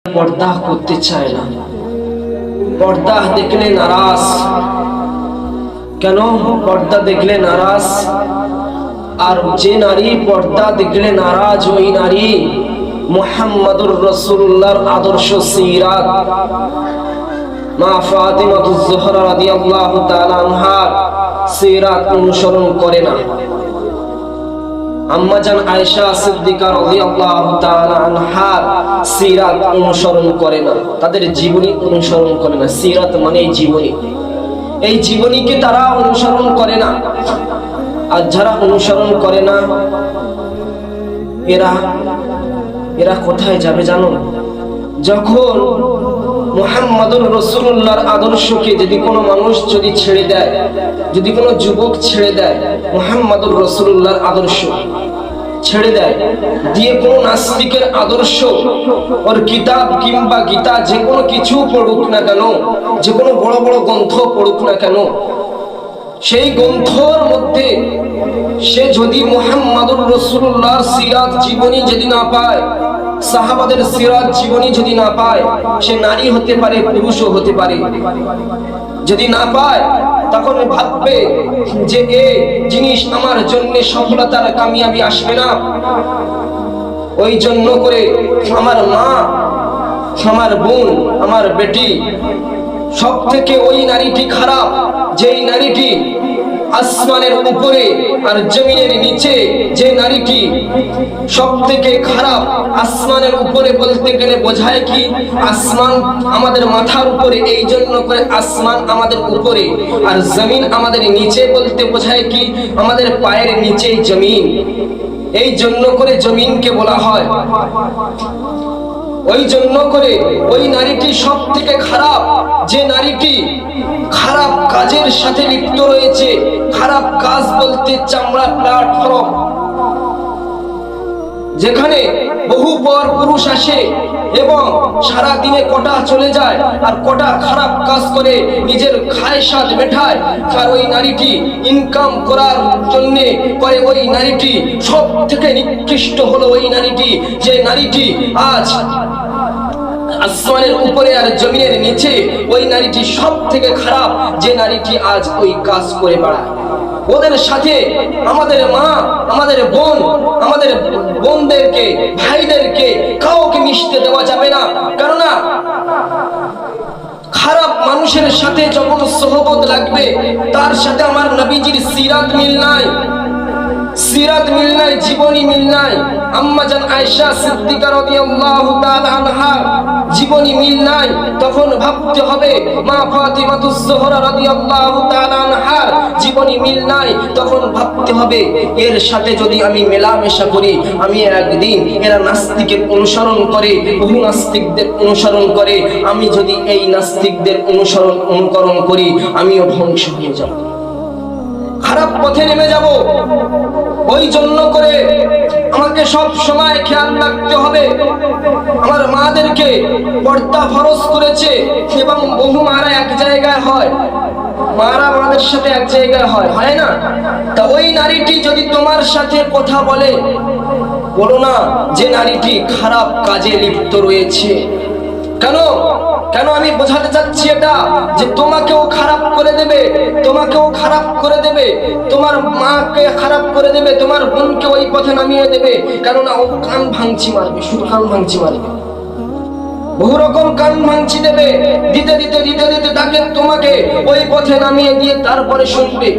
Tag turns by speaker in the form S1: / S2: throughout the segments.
S1: পর্দা করতে চায় না, পর্দা দেখলে নারাজ। কেন পর্দা দেখলে নারাজ? আর যে নারী পর্দা দেখলে নারাজ, ওই নারী মুহাম্মদুর রাসূলুল্লাহর আদর্শ সিরাত মা ফাতিমাতুজ জোহরা রাদিয়াল্লাহু তাআলা আনহার সিরাত অনুসরণ করে না। আম্মাজান আয়েশা সিদ্দিকা রাদিয়াল্লাহু তাআলা আনহার সিরাত অনুসরণ করে না, তাদের জীবনী অনুসরণ করে না। সিরাত মানে জীবনী, এই জীবনীকে তারা অনুসরণ করে না। আর যারা অনুসরণ করে না এরা কোথায় যাবে জানো? যখন মুহাম্মদুর রাসূলুল্লাহর আদর্শকে যদি কোনো মানুষ যদি ছেড়ে দেয়, যদি কোনো যুবক ছেড়ে দেয়, মুহাম্মদুর রাসূলুল্লাহর আদর্শ ছেড়ে দেয়, দিয়ে কোনো নাস্তিকের আদর্শ, ওর কিতাব কিংবা গীতা যে কোনো কিছু পড়ুক না কেন, যে কোনো বড় বড় গ্রন্থ পড়ুক না কেন, সেই গ্রন্থর মধ্যে সে যদি মুহাম্মদুর রাসূলুল্লাহর সিরাত জীবনী যদি না পায়, সাহাবাদের সিরাত জীবনী যদি না পায়, সে নারী হতে পারে, পুরুষও হতে পারে, যদি না পায় তখন ভাববে যে এই জিনিস আমার জন্য সফলতার কামিয়াবি আসবে না। ওই জন্য করে আমার মা, আমার বোন, আমার বেটি, সব থেকে ওই নারীটি খারাপ যেই নারীটি আসমানের উপরে আর জমিনের নিচে, যে নারীটি সব থেকে খারাপ। আসমানের উপরে বলতে গেলে বোঝায় কি? আসমান আমাদের মাথার উপরে, এই জন্য করে আসমান আমাদের উপরে, আর জমিন আমাদের নিচে বলতে বোঝায় কি? আমাদের পায়ের নিচেই জমিন, এই জন্য করে জমিনকে বলা হয়। ওই জন্য করে ওই নারীটি সব থেকে খারাপ যে নারীটি খারাপ কাজের সাথে লিপ্ত রয়েছে। খারাপ কাজ বলতে চামড়া প্ল্যাটফর্ম, যেখানে বহু পর পুরুষ আসে এবং সারা দিনে কটা চলে যায় আর কটা খারাপ কাজ করে নিজের খায়সাত মেটায়। আর ওই নারীটি ইনকাম করার জন্য করে, ওই নারীটি সব থেকে নিকৃষ্ট হলো ওই নারীটি, যে নারীটি আজ আসমানের উপরে আর জমিনের নিচে, ওই নারীটি সব থেকে খারাপ যে নারীটি আজ ওই কাজ করে বেড়ায়। ওদের সাথে আমাদের মা, আমাদের বোন, আমাদের বোনদেরকে, ভাইদেরকে কাউকে মিশতে দেওয়া যাবে না। কেননা খারাপ মানুষের সাথে যখন সোহবত লাগবে, তার সাথে আমার নবীজির সিরাত মিল নাই, সিরাত মিল নাই, জীবনী মিল নাই। আম্মাজান আয়েশা সিদ্দিকা রাদিয়াল্লাহু তাআলা আনহা জীবনী মিল নাই, তখন ভাবতে হবে মা ফাতিমাতুজ জোহরা রাদিয়াল্লাহু তাআলা আনহার জীবনী মিল নাই, তখন ভাবতে হবে এর সাথে যদি আমি মেলামেশা করি, আমি একদিন এরা নাস্তিকের অনুসরণ করে, বহু নাস্তিকদের অনুসরণ করে, আমি যদি এই নাস্তিকদের অনুকরণ করি, আমিও ধ্বংস হয়ে যাব, খারাপ পথে নেমে যাব। ওই জন্য করে আমাকে সব সময় খেয়াল রাখতে হবে। আমার মাদেরকে পর্দা ফরজ করেছে এবং বহু মারা এক জায়গায় হয়, মারা মাদের সাথে এক জায়গায় হয় না? তা ওই নারীটি যদি তোমার সাথে কথা বলে, বলো না যে নারীটি খারাপ কাজে লিপ্ত রয়েছে। কেন কেন আমি বোঝাতে চাচ্ছি এটা, যে তোমাকেও খারাপ করে দেবে, তোমাকেও খারাপ করে দেবে, তোমার মাকে খারাপ করে দেবে, তোমার বোনকে ওই পথে নামিয়ে দেবে। কেননা ও কান ভাঙচি মারবে, শুধু কান ভাঙচি মারবে, বহু রকম কান ভাঙচি দেবে, দিতে দিতে দিতে দিতে তাকে তোমাকে ওই পথে নামিয়ে দিয়ে তারপরে শুনবে,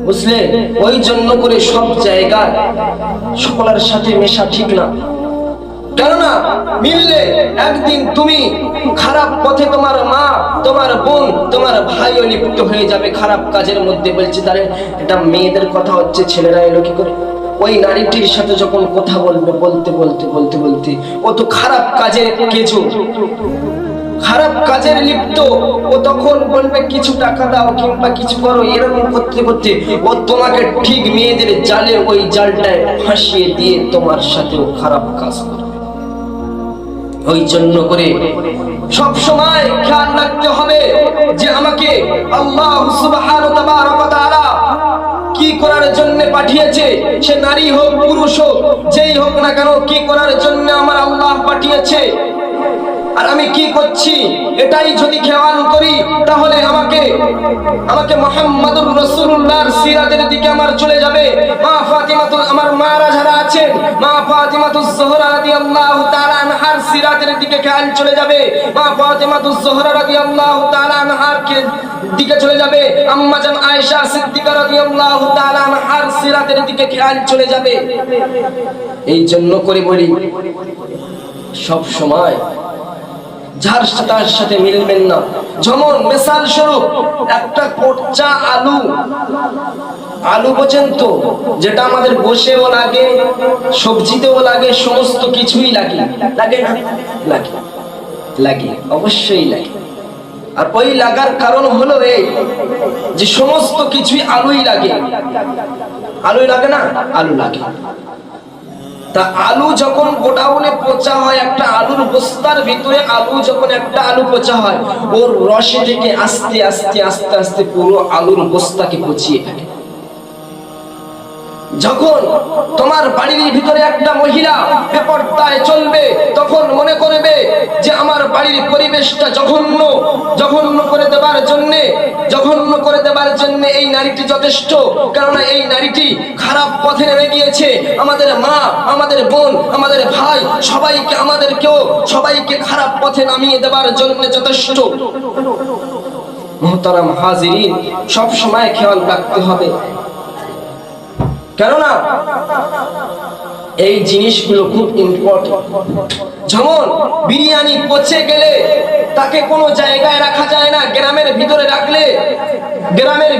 S1: বুঝলে? ওই জন্য করে সব জায়গায় সকলের সাথে মেশা ঠিক না। কেননা মিললে একদিন তুমি খারাপ পথে, তোমার মা, তোমার বোন, তোমার ভাইও লিপ্ত হয়ে যাবে খারাপ কাজের মধ্যে। বলছে তারে এটা মেয়েদের কথা হচ্ছে, ছেলেরা এলো কি করে? ওই নারীটির সাথে যখন কথা বলবে, বলতে বলতে বলতে বলতে ও তো খারাপ কাজে কেজো, খারাপ কাজের লিপ্ত, ও তখন বলবে কিছু টাকা দাও কিংবা কিছু করো, এরকম করতে করতে ও তোমাকে ঠিক মেয়েদের জালে, ওই জালটায় ফাঁসিয়ে দিয়ে তোমার সাথেও খারাপ কাজ করবে। ওই জন্য করে সব সময় খেয়াল রাখতে হবে যে আমাকে আল্লাহ সুবহানাহু ওয়া তাআলা কি করার জন্য পাঠিয়েছে, সে নারী হোক পুরুষ হোক যেই হোক না কেন, কি করার জন্য আমার আল্লাহ আল্লাহ পাঠিয়েছে, আর আমি কি করছি এটাই যদি খেয়াল করি তাহলে আমাকে মুহাম্মদুর রাসূলুল্লাহর সিরাতের দিকে আমার চলে যাবে। মা ফাতিমা, আমার মারা যারা আছেন, মা ফাতিমাতুজ জোহরা রাদিয়াল্লাহু তাআলা আনহার সিরাতের দিকে খেয়াল চলে যাবে। মা ফাতিমাতুজ জোহরা রাদিয়াল্লাহু তাআলা আনহার দিকে চলে যাবে। আম্মা জান আয়েশা সিদ্দিকা রাদিয়াল্লাহু তাআলা আনহার সিরাতের দিকে খেয়াল চলে যাবে। এই জন্য করে বলি, সব সময় যার তার সাথে মিলবেন না। যেমন মিসাল স্বরূপ একটা পচা আলু বোঝেন তো, যেটা আমাদের বসেও লাগে, সবজিতেও লাগে, সমস্ত কিছুই লাগে না? লাগে, অবশ্যই লাগে। আর ওই লাগার কারণ হলো এই যে সমস্ত কিছুই আলুই লাগে না? আলু লাগে। তা আলু যখন গোডাউনে পচা হয়, একটা আলুর বস্তার ভিতরে যখন একটা আলু পচা হয়, ওর রসে থেকে আস্তে আস্তে আস্তে আস্তে পুরো আলুর বস্তাকে পচিয়ে থাকে। যখন তোমার বাড়ির ভিতরে একটা মহিলা বেপরদায় চলবে, তখন মনে করবে যে আমার বাড়ির পরিবেশটা জঘন্য করে দেবার জন্য এই নারীটি যথেষ্ট, কারণ এই নারীটি খারাপ পথে নেমে গিয়েছে। আমাদের মা, আমাদের বোন, আমাদের ভাই, সবাইকে খারাপ পথে নামিয়ে দেবার জন্য যথেষ্ট। মুহতারাম হাজিরিন, সব সময় খেয়াল রাখতে হবে, কেননা এই জিনিসগুলো খুব ইম্পর্টেন্ট। যেমন বিরিয়ানি পচে গেলে তাকে কোনো জায়গায় রাখা যায় না। গ্রামের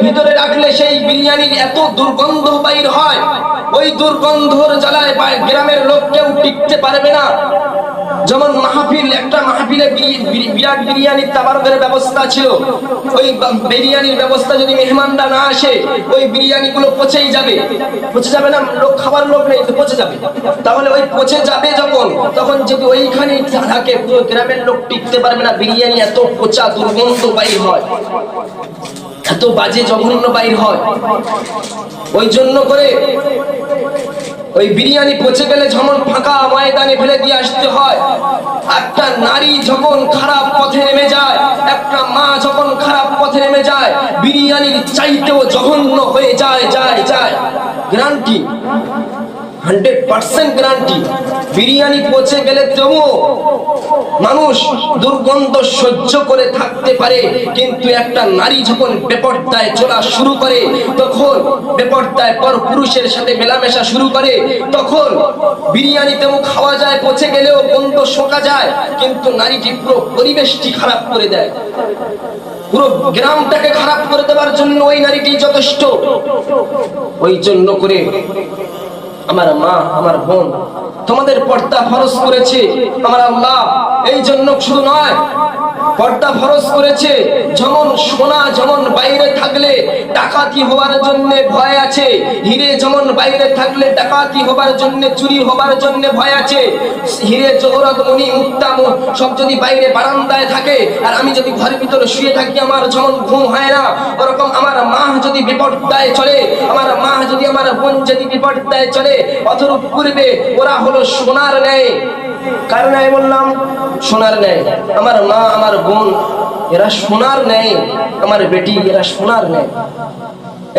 S1: ভিতরে রাখলে সেই বিরিয়ানির এত দুর্গন্ধ বাইর হয়, ওই দুর্গন্ধর জ্বালায় গ্রামের লোক কেউ টিকতে পারবে না। যেমন একটা মাহফিলে বিরাট বিরিয়ানির তাবারকের ব্যবস্থা ছিল। ওই বিরিয়ানির ব্যবস্থা যদি মেহমানরা না আসে, ওই বিরিয়ানিগুলো পচে যাবে না? খাবার লোক নেই তো পচে যাবে। তাহলে ওই পচে যাবে তখন যদি ওইখানে থাকে, পুরো গ্রামের লোক টিকতে পারবে না। বিরিয়ানি এত পচা দুর্গন্ধ বাইর হয়, এত বাজে জঘন্য বাইর হয়। ওই জন্য করে ওই বিরিয়ানি পচে গেলে যেমন ফাঁকা ময়দানে ফেলে দিয়ে আসতে হয়। একটা নারী যখন খারাপ পথে নেমে যায়, একটা মা যখন খারাপ পথে নেমে যায়, বিরিয়ানির চাইতেও জঘন্য হয়ে যায়। Guarantee, 100% guarantee. বিরিয়ানি পচে গেলে তবুও মানুষ দুর্গন্ধ সহ্য করে থাকতে পারে, কিন্তু একটা নারী যখন বেপরদায় চলা শুরু করে, তখন বেপরদায় পর পুরুষের সাথে মেলামেশা শুরু করে, তখন বিরিয়ানিতেও খাওয়া যায়, পচে গেলেও গন্ধ শোকা যায়, কিন্তু নারীটি পুরো পরিবেশটি খারাপ করে দেয়। পুরো গ্রামটাকে খারাপ করে দেওয়ার জন্য ওই নারীটি যথেষ্ট। ওই জন্য করে আমার মা, আমার বোন, তোমাদের পর্দা ফরজ করেছে আমার আল্লাহ। এই জন্য শুধু নয়, পর্দা ফরজ করেছে। যেমন বাইরে থাকলে ডাকাতি হওয়ার জন্য ভয় আছে, হিরে যেমন বাইরে থাকলে ডাকাতি হবার জন্য, চুরি হবার জন্য ভয় আছে। হিরে, জহরত, মণি, মুক্তা সব যদি বাইরে বারান্দায় থাকে, আর আমি যদি ঘরের ভিতরে শুয়ে থাকি, আমার যেমন ঘুম হয় না, ওরকম আমার মা যদি বিপর্দায় চলে, আমার বোন যদি বিপর্দায় চলে, অথরূপ পূর্বে ওরা হলো সোনার ন্যায়। কার ন্যায় বললাম? সোনার ন্যায়। আমার মা, আমার বোন, এরা সোনার ন্যায়। আমার বেটি, এরা সোনার ন্যায়।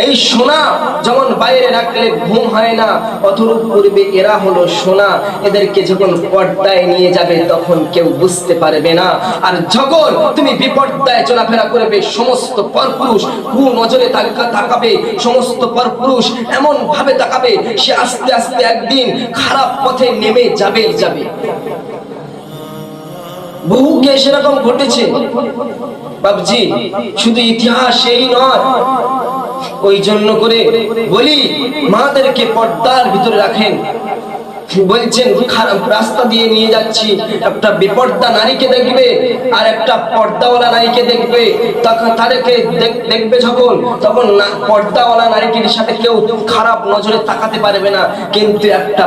S1: এই সোনা যেমন বাইরে রাখলে ঘুম হয় না, অথরূপ পূর্বে এরা হলো সোনা। এদেরকে যখন পর্দায় নিয়ে যাবে, তখন কেউ বুঝতে পারবে না। আর যখন তুমি বিপর্দায় চলাফেরা করবে, সমস্ত পরপুরুষ নজরে তাকাবে। সমস্ত পরপুরুষ এমন ভাবে তাকাবে, সে আস্তে আস্তে একদিন খারাপ পথে নেমে যাবে। বহুকে সেরকম ঘটেছে বাবজি, শুধু ইতিহাস এই নয়। ওই জন্য করে বলি, মাদেরকে পর্দার ভিতরে রাখেন। বলছেন খারাপ রাস্তা দিয়ে নিয়ে যাচ্ছি, একটা বেপর্দা নারীকে দেখবে আর একটা পর্দাওয়ালা নারীকে দেখবে, তাদেরকে দেখবে তখন পর্দাওয়ালা নারীটির সাথে কেউ খারাপ নজরে তাকাতে পারবে না। কিন্তু একটা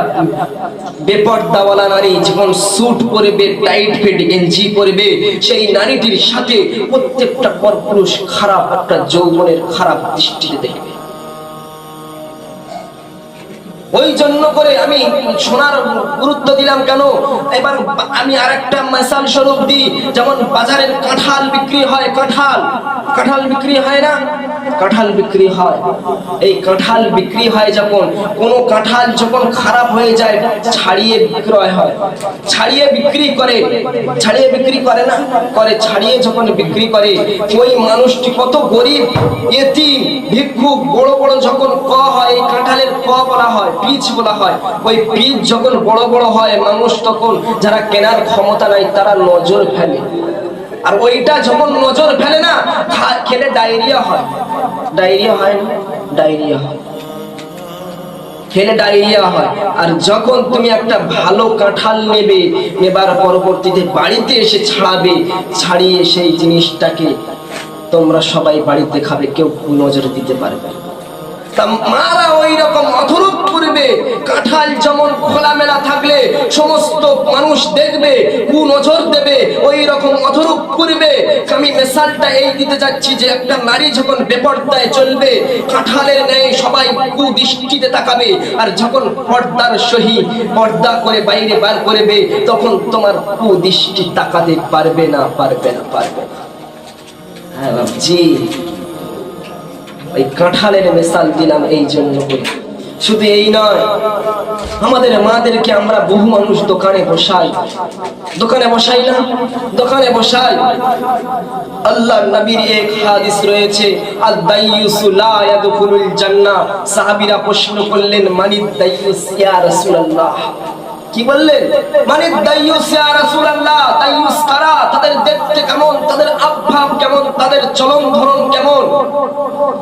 S1: বেপর্দাওয়ালা নারী যখন স্যুট পরবে, টাইট ফিট গেঞ্জি পরবে, সেই নারীটির সাথে প্রত্যেকটা পরপুরুষ খারাপ একটা যৌবনের খারাপ দৃষ্টিতে দেখবে। ওই জন্য করে আমি সোনার গুরুত্ব দিলাম কেন। এবার আমি আরেকটা মিসাল স্বরূপ দিই, যেমন বাজারের কাঁঠাল বিক্রি হয়, কাঁঠাল বিক্রি হয় না, কাঁঠাল বিক্রি হয়। এই কাঁঠাল বিক্রি হয় যখন, কোনো কাঁঠাল যখন খারাপ হয়ে যায় ছাড়িয়ে বিক্রয় হয়, ছাড়িয়ে বিক্রি করে, ছাড়িয়ে বিক্রি করে না করে, ছাড়িয়ে যখন বিক্রি করে, ওই মানুষটি কত গরিব এতিম ভিক্ষুক, বড় বড় যখন ক হয়, এই কাঁঠালের ক বলা হয়, পিচ বলা হয়, ওই পিচ যখন বড় বড় হয়, মানুষ তখন যারা কেনার ক্ষমতা নাই তারা নজর ফেলে। আর ওইটা যখন নজর ফেলে না, খেলে ডায়রিয়া হয়, ডায়রিয়া হয় না, ডায়রিয়া হয়, খেলে ডায়রিয়া হয়। আর যখন তুমি একটা ভালো কাঁঠাল নেবে, নেবার পরবর্তীতে বাড়িতে এসে ছাড়াবে, ছাড়িয়ে সেই জিনিসটাকে তোমরা সবাই বাড়িতে খাবে, কেউ নজর দিতে পারবে। মারা ওই রকম অধরূপ করবে। কাঁঠাল যেমন খোলামেলা থাকলে সমস্ত মানুষ দেখবে, কুনজর দেবে, ওই রকম অধরূপ করবে। আমি মিসালটা এই দিতে যাচ্ছি যে একটা নারী যখন বেপরদায় চলবে, কাঁঠালের ন্যায় সবাই কুদৃষ্টিতে তাকাবে। আর যখন পর্দার সহিত পর্দা করে বাইরে বার করবে, তখন তোমার কুদৃষ্টি তাকাতে পারবে না, পারবে না, পারবে না। হ্যাঁ জি, ওই কাঁঠালের মিসাল দিলাম এই জন্য করে। শুধু এই নয়, আমাদের মাদেরকে আমরা বহু মানুষ দোকানে বসাই, দোকানে বসাই না, দোকানে বসাই। আল্লাহর নবীর এক হাদিস রয়েছে, আদ-দাইয়ুসু লা ইয়াদখুলুল জান্নাহ। সাহাবীরা প্রশ্ন করলেন, মানিদ দাইয়ুস ইয়া রাসূলুল্লাহ? কি বললেন? মানিদ দাইয়ুস ইয়া রাসূলুল্লাহ। দাইয়ুস কারা? তাদের দেখতে কেমন, তাদের আভ্যাস কেমন, তাদের চলন ধরন কেমন?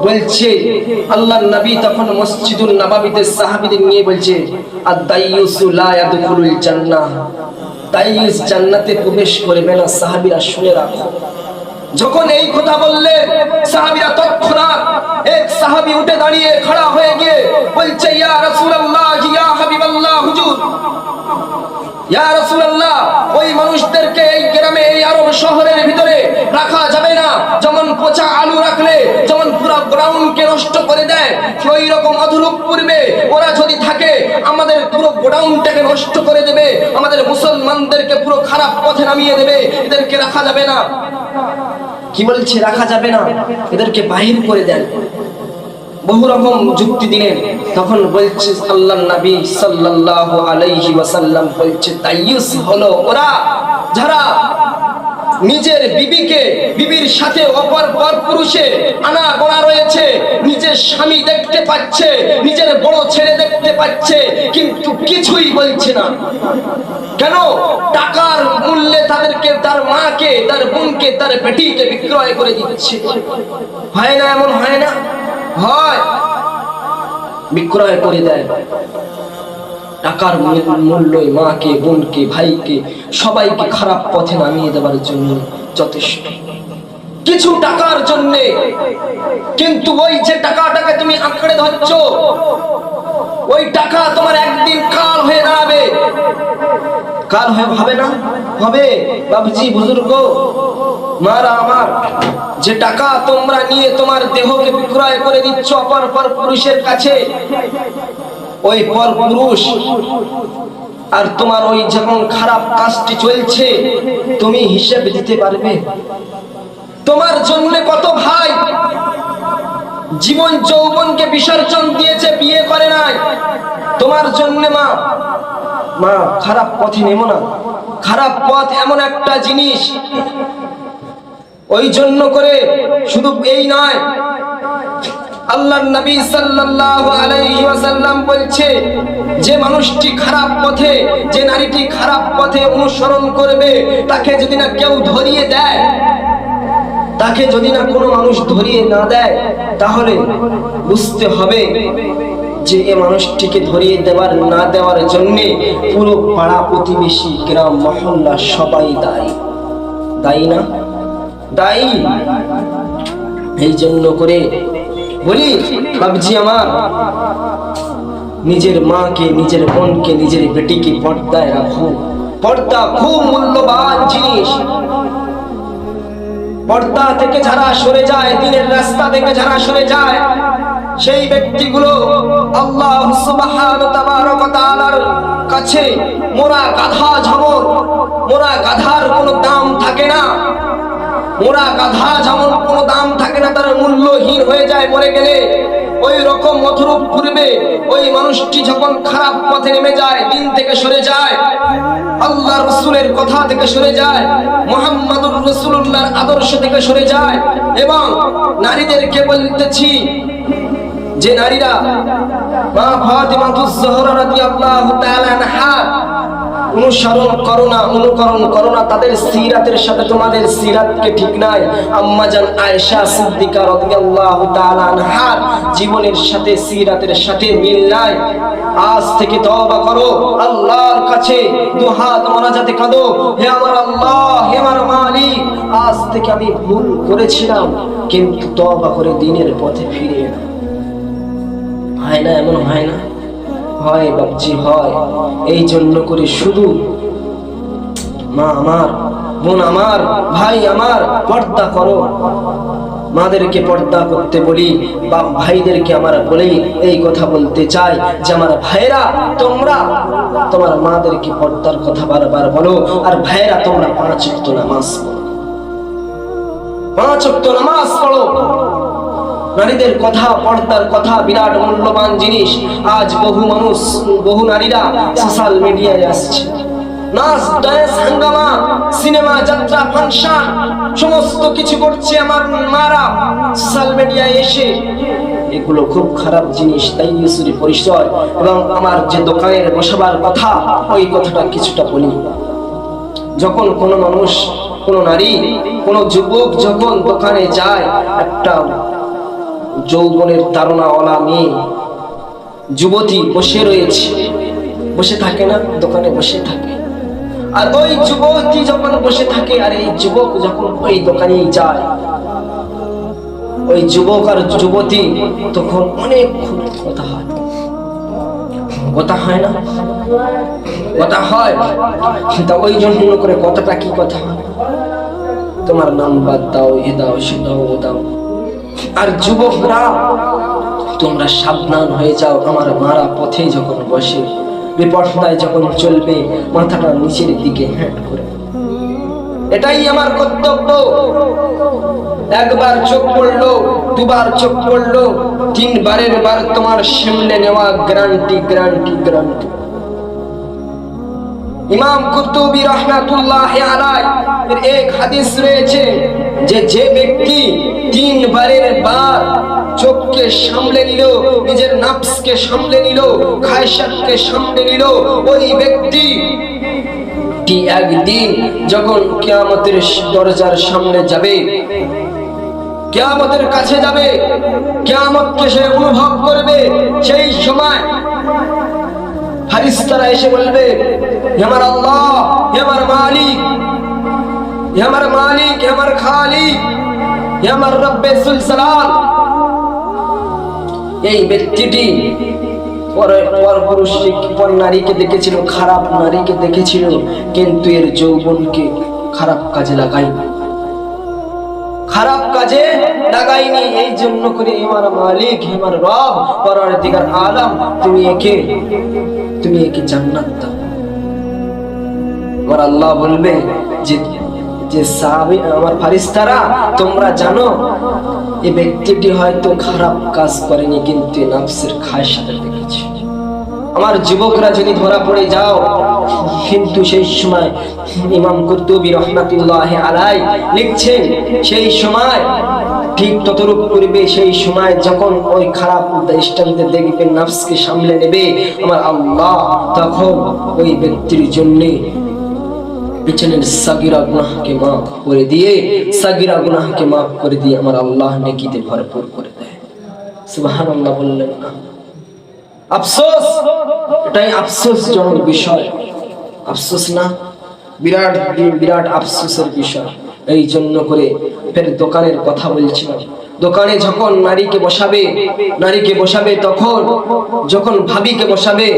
S1: বলছে আল্লাহর নবী তখন মসজিদুল নববীতে সাহাবীদের নিয়ে বলছে, আদ-দাইয়ুসু লা ইয়াদখুলুল জান্নাহ। দাইয়ুস জান্নাতে প্রবেশ করবে না। সাহাবীরা শুনে রাখো। যখন এই কথা বললেন, সাহাবীরা তৎক্ষণাৎ এক সাহাবী উঠে দাঁড়িয়ে খাড়া হয়ে গিয়ে বলছে, ইয়া রাসূলুল্লাহ, ইয়া হাবিবাল্লাহ, হুজুর, ইয়া রাসূলুল্লাহ, ওই মানুষদেরকে এই গ্রামে, এই আরব শহরের ভিতরে রাখা যাবে না। যেমন পচা আলু রাখলে যেমন পুরো গ্রাউন্ডকে নষ্ট করে দেয়, ওই রকম অধরূপ করবে। ওরা যদি থাকে আমাদের পুরো গোডাউনটাকে নষ্ট করে দেবে, আমাদের মুসলমানদেরকে পুরো খারাপ পথে নামিয়ে দেবে। এদেরকে রাখা যাবে না। কি বলছে? রাখা যাবে না, এদেরকে বাহির করে দেন। বহু রকম যুক্তি দিলেন। তখন বলছে আল্লাহর নবী সাল্লাল্লাহু আলাইহি ওয়াসাল্লাম বলছে, দাইয়ুস হলো ওরা যারা নিজের বিবিকে, বিবির সাথে অপর পরপুরুষের আনাগোনা রয়েছে, নিজের স্বামী দেখতে পাচ্ছে, নিজের বড় ছেলে দেখতে পাচ্ছে, কিন্তু কিছুই বলছে না। কেন? টাকার মূল্যে তাদেরকে, তার মাকে, তার বোনকে, তার বেটিকে বিক্রয় করে দিচ্ছে। হয় না? এমন হয় না? হয়, বিক্রয় করে দেয়। টাকার মূল্যই মাকে, বোনকে, ভাইকে, সবাইকে খারাপ পথে নামিয়ে দেওয়ার জন্য যথেষ্ট, কিছু টাকার জন্য। কিন্তু ওই যে টাকাটাকে তুমি আঁকড়ে ধরছো, ওই টাকা তোমার একদিন কাল হয়ে দাঁড়াবে। কাল হয়ে হবে না? হবে। বাবুজি, বুজুর্গ, মারা আমার, যে টাকা তোমরা নিয়ে তোমার দেহকে বিক্রয় করে দিচ্ছ অপর পুরুষের কাছে, ওই পর পুরুষ আর তোমার ওই যখন খারাপ কাজটি চলছে, তুমি হিসেব দিতে পারবে? তোমার জন্য কত ভাই জীবন যৌবনকে বিসর্জন দিয়েছে, বিয়ে করে নাই তোমার জন্য। মা, মা, খারাপ পথে নেমো না। খারাপ পথ এমন একটা জিনিস, ওই জন্য করে শুধু এই নয়, আল্লাহর নবী সাল্লাল্লাহু আলাইহি ওয়াসাল্লাম বলছে, যে মানুষটি খারাপ পথে, যে নারীটি খারাপ পথে অনুসরণ করবে, তাকে যদি না কেউ ধরিয়ে দেয়, তাকে যদি না কোনো মানুষ ধরিয়ে না দেয়, তাহলে বুঝতে হবে যে এই মানুষটিকে ধরিয়ে দেওয়ার না দেওয়ার জন্য পুরো পাড়া প্রতিবেশী, গ্রাম, মহল্লা সবাই দায়ী। দায়ী না? দায়ী। এই জন্য করে বলি, বাবজি আমার, নিজের মাকে, নিজের বোনকে, নিজের বেটিকে পর্দায় রাখো। পর্দা খুব মূল্যবান জিনিস। পর্দা থেকে যারা সরে যায়, দিনের রাস্তা থেকে যারা সরে যায়, সেই ব্যক্তিগুলো আল্লাহ সুবহানাহু ওয়া তাআলার কাছে মোরা গাধা যেমন, মোরা গাধার কোনো দাম থাকে না, মোরা গাধা যেমন কোনো দাম থাকে না, তার মূল্যহীন হয়ে যায় মরে গেলে, ওই রকম মতরূপ পূর্বে ওই মানুষটি যখন খারাপ পথে নেমে যায়, দিন থেকে সরে যায়, আল্লাহ রাসূলের কথা থেকে সরে যায়, মুহাম্মদুর রাসূলুল্লাহর আদর্শ থেকে সরে যায়। এবং নারীদেরকে বলতেছি যে নারীরা মা ফাতিমাতুজ জোহরা রাদিয়াল্লাহু তাআলা আনহা অনুসরণ করো না, অনুকরণ করো না, তাদের সিরাতের সাথে তোমাদের সিরাতকে ঠিক নাই। আম্মা জান আয়েশা সিদ্দিকা রাদিয়াল্লাহু তাআলা আনহার জীবনের সাথে সিরাতের সাথে মিল নাই। আজ থেকে তওবা করো, আল্লাহর কাছে দুহাত মোনাজাতে কাঁদো, হে আমার আল্লাহ, হে আমার মালিক, আজ থেকে আমি ভুল করেছিলাম, কিন্তু তওবা করে দ্বীনের পথে ফিরে এলাম। হয় না? এমন হয় না? হয় বাপজি, হয়। এই জন্য করে শুধু মা আমার, বোন আমার, ভাই আমার, পর্দা করো। মাদেরকে পর্দা করতে বলি, বাপ ভাইদেরকে আমরা বলি, এই কথা বলতে চাই যে আমার ভাইরা তোমরা তোমার মাদেরকে পর্দার কথা বারবার বলো, আর ভাইরা তোমরা 5 ওয়াক্ত নামাজ পড়ো, 5 ওয়াক্ত নামাজ পড়ো। নারীদের কথা, পর্দার কথা বিরাট মূল্যবান জিনিস। আজ বহু মানুষ, বহু নারীরা সোশ্যাল মিডিয়ায় আসছে, নাচ, ডান্স, হাঙ্গামা, সিনেমা, যাত্রা, ফাংশন সমস্ত কিছু করছে আমার মারা সোশ্যাল মিডিয়ায় এসে। এগুলো খুব খারাপ জিনিস, তাই ইসুরি পরিচয়। এবং আমার যে দোকানের বসাবার কথা, ওই কথাটা কিছুটা বলি। যখন কোনো মানুষ, কোনো নারী, কোনো যুবক যখন দোকানে যায়, একটা যৌবনের তারুণাওয়ালা মেয়ে, যুবতী বসে রয়েছে, বসে থাকে না, দোকানে বসে থাকে। আর ওই যুবতী যখন বসে থাকে, আর এই যুবক যখন ওই দোকানে যায়, ওই যুবক আর যুবতী তখন অনেক কথা হয়, কথা হয় না? কথা হয়। তা ওই জন্য করে কথাটা কি কথা হয়? তোমার নাম্বার দাও, এ দাও, সে দাও, ও দাও। আর যুবকরা তোমরা সাবধান হয়ে যাও, আমার মারা পথে যখন বসে, বিপর্দায় যখন চলবে, মাথাটা নিচের দিকে হ্যাট করে। এটাই আমার কর্তব্য। একবার চোখ পড়লো, দুবার চোখ পড়লো, 3 বারের বার তোমার সামনে নেওয়া গ্যারান্টি, গ্যারান্টি, গ্যারান্টি। ইমাম কুরতুবী রাহমাতুল্লাহি আলাইহি এর এক হাদিস রয়েছে যে যে ব্যক্তি 3 বারের বার চোখকে সামলে নিল, নিজের নফসকে সামলে নিল, খায়সাতকে সামলে নিল, ওই ব্যক্তি কি একদিন যখন কিয়ামতের দরজার সামনে যাবে, কিয়ামতের কাছে যাবে, কিয়ামতকে সে অনুভব করবে, সেই সময় ফেরেশতারা এসে বলবে, হে আমার আল্লাহ, হে আমার মালিক, হে আমার মালিক, হে আমার খালিক, হে আমার রব্বে সুলসালাল। এই ব্যক্তিটি পরপুরুষকে, পর নারীকে দেখেছিল, খারাপ নারীকে দেখেছিল, কিন্তু এর যৌবনকে খারাপ কাজে লাগায়নি, খারাপ কাজে লাগাইনি। এই জন্য করে আমার মালিক, আমার রব, পরওয়ারদিগার আলম, তুমি একে জান্নাত দাও। আমার আল্লাহ বলবে যে সাহাবী, আমার ফেরেশতারা, তোমরা জানো এই ব্যক্তিটি হয়তো খারাপ কাজ করেনি, কিন্তু নফসের খায়সাতে দেখেছে। আমার যুবকরা যদি ধরা পড়ে যাও, কিন্তু সেই সময় ইমাম কুরতুবী রাহমাতুল্লাহি আলাইহি লিখছেন, সেই সময় ঠিক ততরূপ করবে, সেই সময় যখন ওই খারাপ দৃষ্টান্তে দেখবে, নফসকে সামলে নেবে, আমার আল্লাহ তখন ওই ব্যক্তির জন্য পিছনের সাগিরা গুনাহকে মাফ করে দিয়ে, সাগিরা গুনাহকে মাফ করে দিয়ে আমার আল্লাহ নেকিতে ভরপুর করে দেয়। সুবহানাল্লাহ বললেন না? আফসোস, এটাই আফসোসজনক বিষয়। আফসোস না? বিরাট বিরাট আফসোসের বিষয়। এই জন্য করে ফের দোকানের কথা বলছিলাম। দোকানে যখন নারীকে বসাবে, তখন যখন ভাবিকে বসাবে,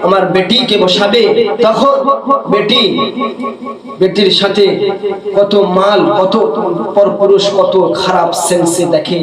S1: আমার বেটিকে বসাবে, তখন বেটির সাথে কত মাল, কত পরপুরুষ, কত খারাপ সেন্সে দেখে।